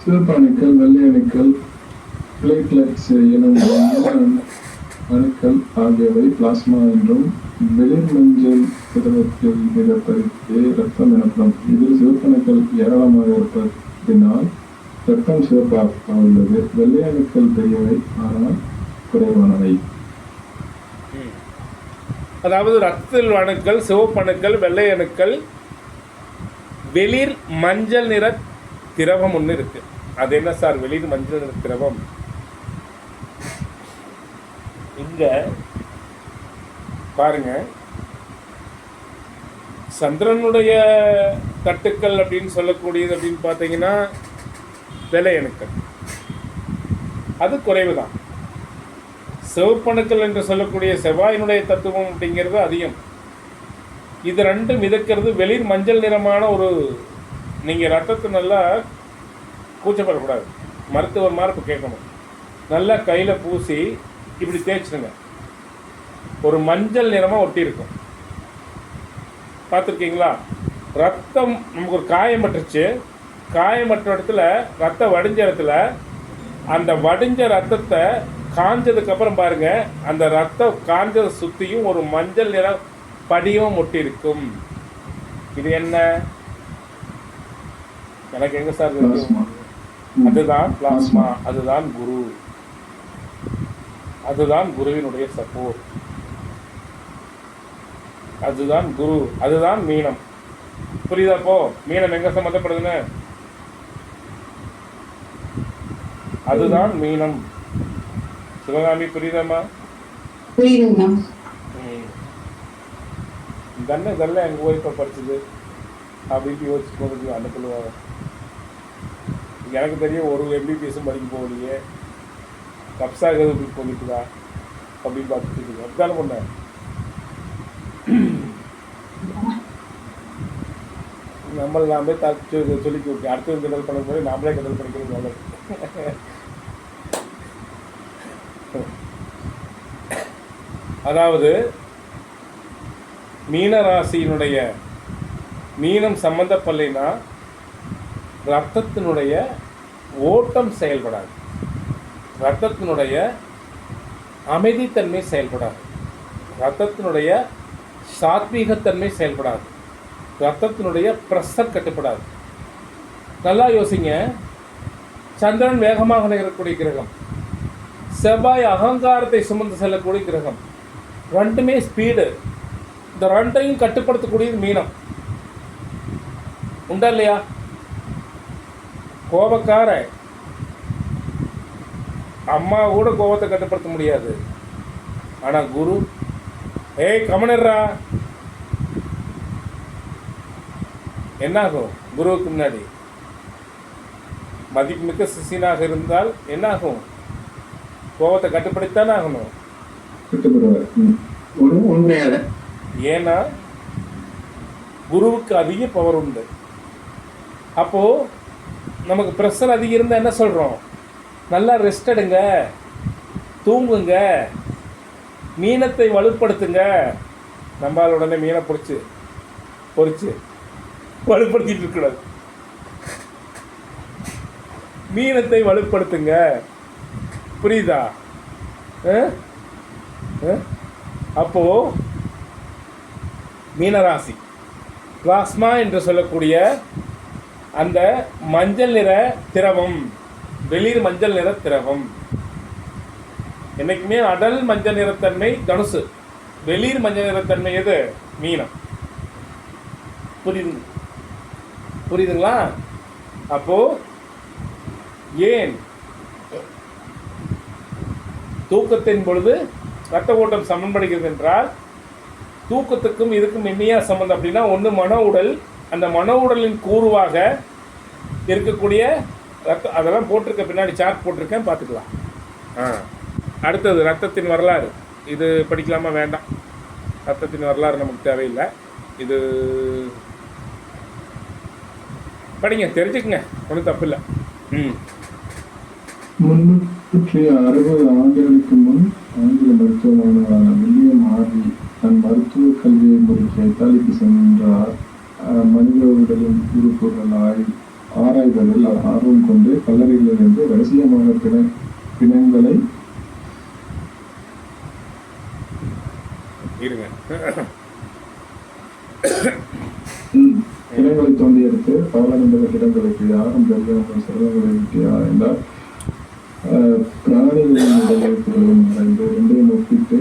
சிவப்பு அணுக்கள், வெள்ளை அணுக்கள், பிளேட்லெட்ஸ் எனும் அணுக்கள் ஆகியவை பிளாஸ்மா என்றும் வெளிர் மஞ்சள் திரவத்தில் மிதப்பதற்கு இரத்தம் எனப்படும். இதில் சிவப்பணுக்கள் ஏராளமாக இருப்பதினால் இரத்தம் சிவப்பாக உள்ளது. வெள்ளை அணுக்கள் பெரியவை ஆனால் குறைவானவை. அதாவது ரத்தத்தில் அணுக்கள், சிவப்பணுக்கள், வெள்ளை அணுக்கள், வெளிர் மஞ்சள் நிற திரவம் ஒன்று இருக்கு. அது என்ன சார் வெளிர் மஞ்சள் நிற திரவம்? இங்க பாருங்க, சந்திரனுடைய தட்டுக்கள் அப்படின்னு சொல்லக்கூடியது அப்படின்னு பார்த்தீங்கன்னா வெள்ளை அணுக்கள், அது குறைவு தான். சிவப்பணுக்கள் என்று சொல்லக்கூடிய செவ்வாயினுடைய தத்துவம் அப்படிங்கிறது அதிகம். இது ரெண்டும் மிதக்கிறது வெளிர் மஞ்சள் நிறமான ஒரு, நீங்கள் ரத்தத்தை நல்லா கூச்சப்படக்கூடாது, மருத்துவர் மாதிரி இப்போ கேட்கணும். நல்லா கையில் பூசி இப்படி தேய்ச்சிடுங்க, ஒரு மஞ்சள் நிறமாக ஒட்டி இருக்கும். பார்த்துருக்கீங்களா? ரத்தம் நமக்கு ஒரு காயமட்டுருச்சு, காயமற்ற இடத்துல ரத்தம் வடிஞ்ச இடத்துல அந்த வடிஞ்ச ரத்தத்தை காஞ்சதுக்கப்புறம் பாருங்கள், அந்த ரத்தம் காஞ்சதை சுற்றியும் ஒரு மஞ்சள் நிற படியும் ஒட்டி இருக்கும். இது என்ன? எனக்கு எங்கே சார் தெரியும்? அதுதான் பிளாஸ்மா, அதுதான் குரு, அதுதான் குருவினுடைய சப்போர்ட், அதுதான் குரு, அதுதான் மீனம். புரியுதாப்போ? மீனம் எங்க சம்மந்தப்படுதுன்னு? அதுதான் மீனம். சிவகாமி புரியுதாம்மா? தன்னை இதெல்லாம் எங்கள் ஒய்ஃபை படிச்சது அப்படின்னு யோசிச்சு போகிறது அந்த சொல்லுவாங்க. எனக்கு தெரியும் ஒரு எம்பிபிஎஸும் படிக்க போகலையே, கப்ஸாக எதுவும் போகிட்டுதா அப்படின்னு பார்த்துட்டு அப்படித்தானே பண்ண. நம்மளை நாமளே சொல்லி கொடுக்க அடுத்தது கிண்டல் பண்ண போது நாமளே கிண்டல் பண்ணிக்கிறது நல்லது. அதாவது மீனராசியினுடைய மீனம் சம்பந்தப்படலைன்னா ரத்தத்தினுடைய ஓட்டம் செயல்படாது, ரத்தத்தினுடைய அமைதித்தன்மை செயல்படாது, ரத்தத்தினுடைய சாத்வீகத்தன்மை செயல்படாது, ரத்தத்தினுடைய ப்ரெஷர் கட்டுப்படாது. நல்லா யோசிங்க. சந்திரன் வேகமாக நகரக்கூடிய கிரகம், செவ்வாய் அகங்காரத்தை சுமந்து செல்லக்கூடிய கிரகம், ரெண்டுமே ஸ்பீடு. இந்த ரெண்டையும் கட்டுப்படுத்தக்கூடியது மீனம். உண்டா இல்லையா? கோபக்கார அம்மா கூட கோபத்தை கட்டுப்படுத்த முடியாது. ஆனால் குரு, ஏய் கமனர்ரா, என்னாகும்? குருவுக்கு முன்னாடி மதிப்புமிக்க சிஷியனாக இருந்தால் என்னாகும்? கோபத்தை கட்டுப்படுத்தானே ஆகணும். ஏன்னா குருவுக்கு அதிக பவர் உண்டு. அப்போ நமக்கு ப்ரெஷர் அதிகம் இருந்தால் என்ன சொல்கிறோம்? நல்லா ரெஸ்ட் எடுங்க, தூங்குங்க, மீனத்தை வலுப்படுத்துங்க. நம்மளால் உடனே மீனை பொறிச்சு வலுப்படுத்திட்டு இருக்கக்கூடாது. மீனத்தை வலுப்படுத்துங்க. புரியுதா? அப்போ மீனராசி பிளாஸ்மா என்று சொல்லக்கூடிய அந்த மஞ்சள் நிற திரவம், வெளிர் மஞ்சள் நிற திரவம், என்னைக்குமே அடல் மஞ்சள் நிறத்தன்மை தனுசு, வெளிர் மஞ்சள் நிறத்தன்மை எது? மீனம். புரியுதுங்களா? அப்போ ஏன் தூக்கத்தின் பொழுது ரத்த ஓட்டம் சமன்படுகிறது என்றால், தூக்கத்துக்கும் இதுக்கும் என்னையா சம்பந்தம் அப்படின்னா, ஒன்று மன உடல், அந்த மன உடலின் கூறுவாக இருக்கக்கூடிய ரத்தம், அதெல்லாம் போட்டிருக்க, பின்னாடி சார்ட் போட்டிருக்கேன், பார்த்துக்கலாம். அடுத்தது ரத்தத்தின் வரலாறு. இது படிக்கலாமா? வேண்டாம், ரத்தத்தின் வரலாறு நமக்கு தேவையில்லை. இது படிங்க, தெரிஞ்சுக்குங்க, ஒன்றும் தப்பு இல்லை. 360 ஆண்டுகளுக்கு முன் ஆங்கில மருத்துவமனையான வில்லியம் ஆர்வி தன் மருத்துவ கல்வியை முடிக்க இத்தாலிக்கு சென்றார். மனித உடலின் உறுப்புகள் ஆராய்வதில் ஆர்வம் கொண்டு கல்லறைகளிலிருந்து ரகசியமாக பிணங்களை பிணங்களை தோண்டி எடுத்து பாலானந்த கட்டிடங்களுக்கு யாரும் தெரியாமல் சிறந்தங்களை விட்டியா என்றால் பிராணிகளின் உடலுக்குள்ளும் மறைந்து இரண்டையும் ஒப்பிட்டு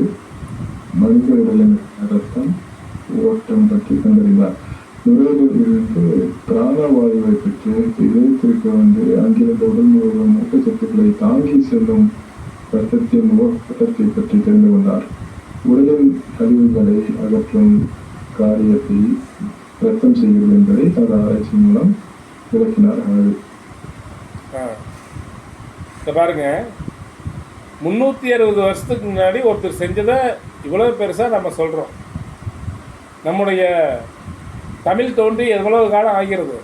மனித உடலின் ரத்தம் ஓட்டம் பற்றி கண்டறிந்தார். நுரையீரலிலிருந்து பிராணவாயுவை பெற்று இதயத்திற்கு வந்து அங்கிருந்த உடல் முழுவதும் ஊட்டச்சத்துக்களை தாங்கி செல்லும் ரத்தத்தின் ஓட்டத்தை பற்றி தெரிந்து கொண்டார். உடலின் கழிவுகளை அகற்றும் காரியத்தை ரத்தம் செய்கிறது என்பதை தனது ஆராய்ச்சி மூலம் விளக்கினார். பாருங்க, 360 வருஷத்துக்கு முன்னாடி ஒருத்தர் செஞ்சதை இவ்வளவு பெருசா நம்ம சொல்றோம். நம்முடைய தமிழ் தோன்றி எவ்வளவு காலம் ஆகிறது?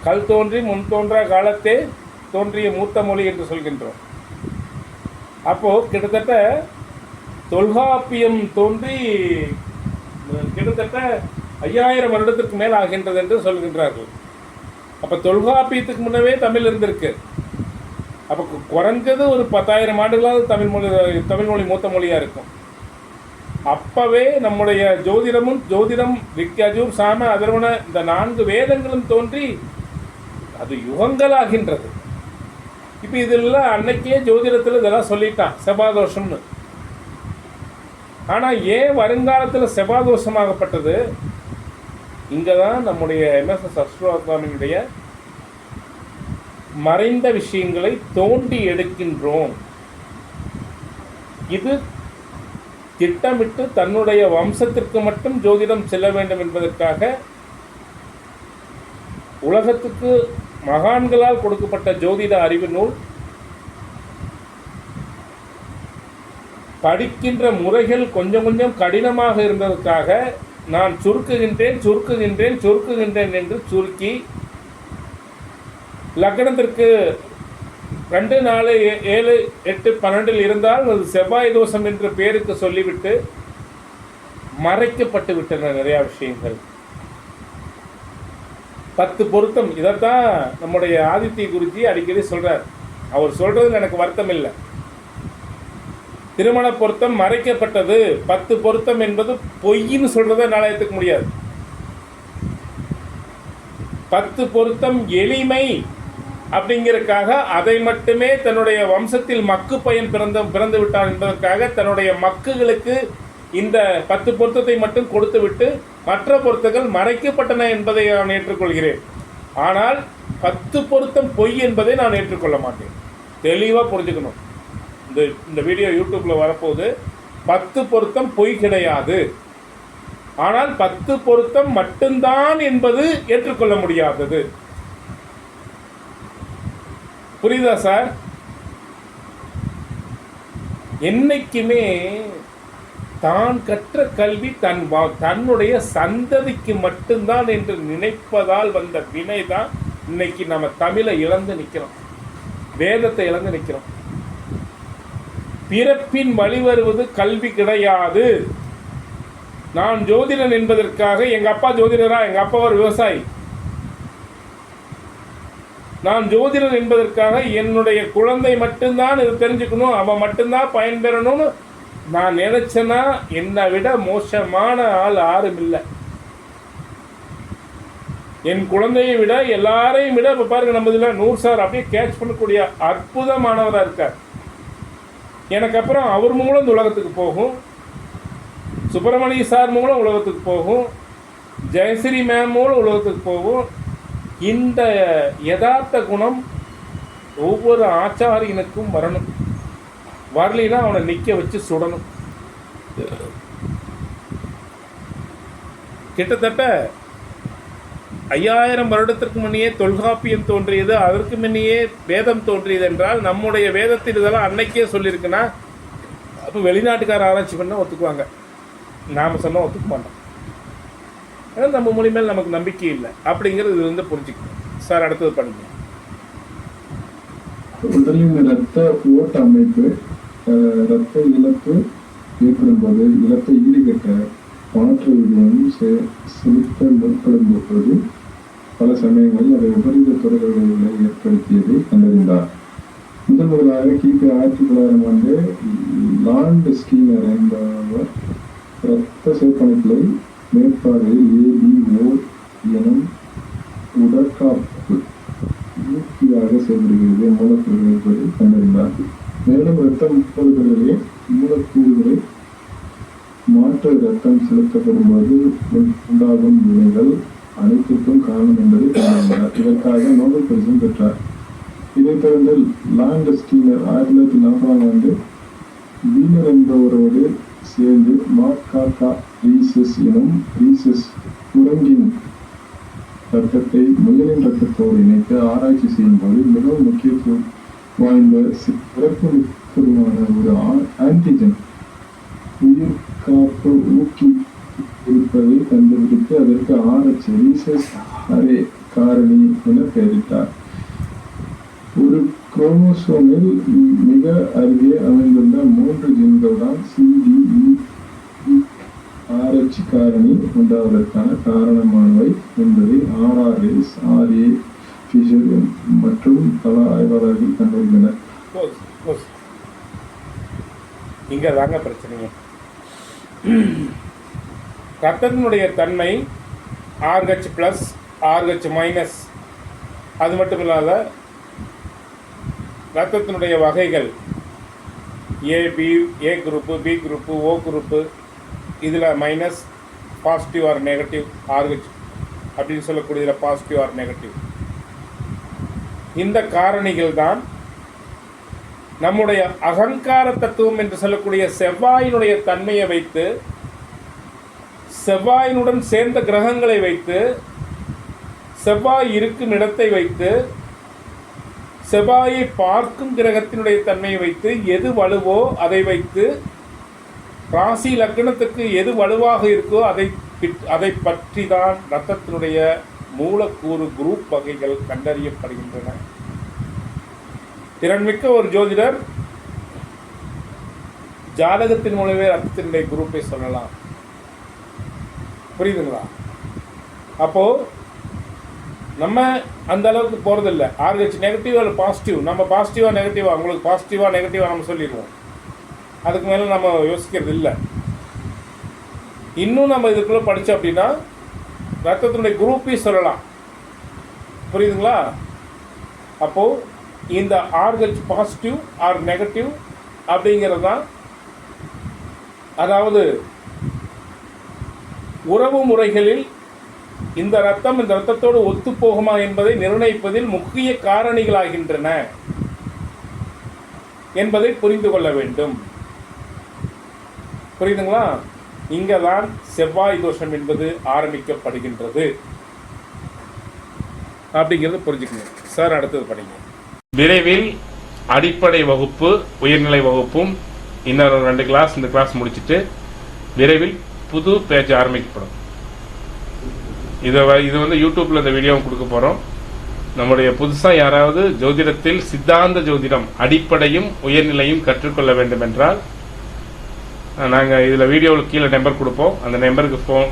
கல் தோன்றி முன் தோன்றா காலத்தே தோன்றிய மூத்த மொழி என்று சொல்கின்றோம். அப்போ கிட்டத்தட்ட தொல்காப்பியம் தோன்றி கிட்டத்தட்ட 5000 வருடத்திற்கு மேல் ஆகின்றது என்று சொல்கின்றார்கள். அப்போ தொல்காப்பியத்துக்கு முன்னவே தமிழ் இருந்திருக்கு. அப்போ குறைஞ்சது ஒரு 10,000 ஆண்டுகளாவது தமிழ் மொழி மூத்த மொழியாக இருக்கும். அப்பவே நம்முடைய ஜோதிடம் ரிக்யஜூர் சாம அதர்வன இந்த 4 வேதங்களும் தோன்றி அது யுகங்களாகின்றது. இப்போ இதெல்லாம் அன்னைக்கே ஜோதிடத்தில் இதெல்லாம் சொல்லிட்டான் செவ்வாதோஷம்னு. ஆனால் ஏன் வருங்காலத்தில் செவ்வாதோஷமாகப்பட்டது? இங்கே தான் நம்முடைய எம்எஸ்எஸ் அஸ்ட்ரோசாமியினுடைய மறைந்த விஷயங்களை தோண்டி எடுக்கின்றோம். இது திட்டமிட்டு தன்னுடைய வம்சத்திற்கு மட்டும் ஜோதிடம் செல்ல வேண்டும் என்பதற்காக உலகத்துக்கு மகான்களால் கொடுக்கப்பட்ட ஜோதிட அறிவு நூல் படிக்கின்ற முறைகள் கொஞ்சம் கொஞ்சம் கடினமாக இருந்ததற்காக நான் சுருக்குகின்றேன் என்று சுருக்கி லக்னத்திற்கு 2, 4, 7, 8, 12 இருந்தால் அது செவ்வாய் தோஷம் என்ற பெயருக்கு சொல்லிவிட்டு மறைக்கப்பட்டு விட்டன நிறைய விஷயங்கள். 10 பொருத்தம், இதைத்தான் நம்முடைய ஆதித்ய குருஜி அடிக்கடி சொல்றார். அவர் சொல்றதுல எனக்கு வருத்தம் இல்லை. திருமண பொருத்தம் மறைக்கப்பட்டது, 10 பொருத்தம் என்பது பொய்ன்னு சொல்றதை என்னால் ஏற்றுக்க முடியாது. 10 பொருத்தம் எளிமை அப்படிங்கிறதுக்காக அதை மட்டுமே தன்னுடைய வம்சத்தில் மக்கு பையன் பிறந்து விட்டார் என்பதற்காக தன்னுடைய மக்குகளுக்கு இந்த 10 பொருத்தத்தை மட்டும் கொடுத்து விட்டு மற்ற பொருத்தங்கள் மறைக்கப்பட்டன என்பதை நான் ஏற்றுக்கொள்கிறேன். ஆனால் 10 பொருத்தம் பொய் என்பதை நான் ஏற்றுக்கொள்ள மாட்டேன். தெளிவாக புரிஞ்சுக்கணும். இந்த வீடியோ யூடியூப்பில் வரப்போது 10 பொருத்தம் பொய் கிடையாது. ஆனால் 10 பொருத்தம் மட்டும்தான் என்பது ஏற்றுக்கொள்ள முடியாதது. புரியுதா சார்? என்னைக்குமே தான் கற்ற கல்வி தன்னுடைய சந்ததிக்கு மட்டும்தான் என்று நினைப்பதால் வந்த வினை தான் இன்னைக்கு நம்ம தமிழை இழந்து நிற்கிறோம், வேதத்தை இழந்து நிற்கிறோம். பிறப்பின் வழி வருவது கல்வி கிடையாது. நான் ஜோதிடன் என்பதற்காக எங்க அப்பா ஜோதிடரா? எங்க அப்பா ஒரு விவசாயி. நான் ஜோதிடன் என்பதற்காக என்னுடைய குழந்தை மட்டும்தான் இது தெரிஞ்சுக்கணும், அவன் மட்டும்தான் பயன்பெறணும்னு நான் நினைச்சேன்னா என்னை விட மோசமான ஆள் யாரும் இல்லை. என் குழந்தையை விட எல்லாரையும் விட இப்போ பாருங்க, நம்ம இதில் 100 சார் அப்படியே கேட்ச் பண்ணக்கூடிய அற்புதமானவராக இருக்கார். எனக்கு அப்புறம் அவர் மூலம் இந்த உலகத்துக்கு போகும், சுப்பிரமணிய சார் மூலம் உலகத்துக்கு போகும், ஜெயஸ்ரீ மேம் மூலம் உலகத்துக்கு போகும். இந்த யதார்த்த குணம் ஒவ்வொரு ஆச்சாரியனுக்கும் வரணும். வரலினா அவனை நிற்க வச்சு சுடணும். கிட்டத்தட்ட 5000 வருடத்திற்கு முன்னையே தொல்காப்பியம் தோன்றியது, அதற்கு முன்னையே வேதம் தோன்றியது என்றால் நம்முடைய வேதத்தில் இதெல்லாம் அன்னைக்கே சொல்லியிருக்குன்னா அப்போ வெளிநாட்டுக்கார ஆராய்ச்சி பண்ணால் ஒத்துக்குவாங்க, நாம் சொன்னால் ஒத்துக்க மாட்டோம். ஏன்னா நம்ம மொழி மேல் நமக்கு நம்பிக்கை இல்லை அப்படிங்கிறது இது வந்து புரிஞ்சுக்கணும். சார் அடுத்தது பண்ணுங்க. உடலின் இரத்த ஓட்ட அமைப்பு இரத்த இழப்பு ஏற்படும் போது இழப்பை ஈடுகட்ட மாற்று விதம் செலுத்த முற்படும் போது பல சமயங்களில் அதை விபரீத தொடர்புகளை ஏற்படுத்தியதை கண்டறிந்தார். முதலாக கிபி 1900 ஆண்டு லாண்ட் ஸ்கீனர் என்பவர் இரத்த சிவப்பணுக்களை மேற்பார்வையில் ABO எனும் உடற்காப்பு ஊக்கியாக செயல்படுகிறது மூலக்கூறுகள் என்பதை கண்டறிந்தார். மேலும் இரத்த பொருள்களிலே மூலக்கூறுகளை மாற்று இரத்தம் செலுத்தப்படும் போது உண்டாகும் வினைகள் அனைத்திற்கும் காரணம் என்பதை கண்டறிந்தார். இதற்காக நோபல் பரிசும் பெற்றார். இதைத் தொடர்ந்து லாண்ட் ஸ்கீனர் 1940 ஆண்டு பீனர் என்பவரோடு சேர்ந்து மார்காக்கா ரீசஸ் எனும் ரீசஸ் குரங்கின் ரத்தத்தை முயலின் ரத்தத்தோடு இணைத்து ஆராய்ச்சி செய்யும் போது மிகவும் முக்கியத்துவம் வாய்ந்த சிறப்புமிக்கமான ஒரு ஆன்டிஜன் உயிர் காப்பு ஊக்கி இருப்பதை கண்டுபிடித்து அதற்கு RH ரீசஸ் அரே காரணி என பெயரிட்டார். ஒரு குரோமோசோமில் மிக அருகே அமைந்துள்ள 3 ஜீன்கள் தான் CDE/RH காரணி உண்டாவதற்கான காரணமானவை என்பதை RRS, RA ஃபிஷர் மற்றும் பல ஆய்வாளர்கள் கண்டறிந்தனர். இங்க தாங்க பிரச்சனைங்க. ரத்தத்தினுடைய தன்மை RH+, RH-, அது மட்டும் இல்லாத ரத்தத்தினுடைய வகைகள் A group, B group, O group, இதில் minus, positive or negative, RH அப்படின்னு சொல்லக்கூடியதில் பாசிட்டிவ் ஆர் நெகட்டிவ். இந்த காரணிகள் தான் நம்முடைய அகங்கார தத்துவம் என்று சொல்லக்கூடிய செவ்வாயினுடைய தன்மையை வைத்து, செவ்வாயினுடன் சேர்ந்த கிரகங்களை வைத்து, செவ்வாய் இருக்கும் இடத்தை வைத்து, செவ்வாயை பார்க்கும் கிரகத்தினுடைய தன்மையை வைத்து, எது வலுவோ அதை வைத்து, ராசி லக்னத்துக்கு எது வலுவாக இருக்கோ அதை பற்றி தான் இரத்தத்தினுடைய மூலக்கூறு குரூப் வகைகள் கண்டறியப்படுகின்றன. திறன்மிக்க ஒரு ஜோதிடர் ஜாதகத்தின் மூலமே ரத்தத்தினுடைய குரூப்பை சொல்லலாம். புரியுதுங்களா? அப்போ நம்ம அந்த அளவுக்கு போறதில்லை. RH நெகட்டிவ் அல்ல பாசிட்டிவ், நம்ம பாசிட்டிவா நெகட்டிவா, உங்களுக்கு பாசிட்டிவா நெகட்டிவா நம்ம சொல்லிடுவோம். அதுக்கு மேலே நம்ம யோசிக்கிறது இல்லை. இன்னும் நம்ம இதுக்குள்ள படித்தோம் அப்படின்னா ரத்தத்தினுடைய குரூப்பை சொல்லலாம். புரியுதுங்களா? அப்போ இந்த RH பாசிட்டிவ் ஆர் நெகட்டிவ் அப்படிங்கிறது தான், அதாவது உறவு முறைகளில் இந்த ரத்தம் இந்த ரத்தத்தோடு ஒத்து போகுமா என்பதை நிர்ணயிப்பதில் முக்கிய காரணிகளாகின்றன என்பதை புரிந்து கொள்ள வேண்டும். புரியுதுங்களா? இங்கதான் செவ்வாய் தோஷம் என்பது ஆரம்பிக்கப்படுகின்றது அப்படிங்கிறது புரிஞ்சுக்கணும். சார், அடுத்தது படிங்க. விரைவில் அடிப்படை வகுப்பு, உயர்நிலை வகுப்பும் இன்னொரு 2 கிளாஸ், இந்த கிளாஸ் முடிச்சுட்டு விரைவில் புது பேஜ் ஆரம்பிக்கப்படும். இது வந்து யூடியூப்ல இந்த வீடியோவும் கொடுக்க போறோம். நம்முடைய புதுசா யாராவது ஜோதிடத்தில் சித்தாந்த ஜோதிடம் அடிப்படையும் உயர்நிலையும் கற்றுக்கொள்ள வேண்டும் என்றால் நாங்கள் இதில் வீடியோவில் கீழே நம்பர் கொடுப்போம். அந்த நம்பருக்கு ஃபோன்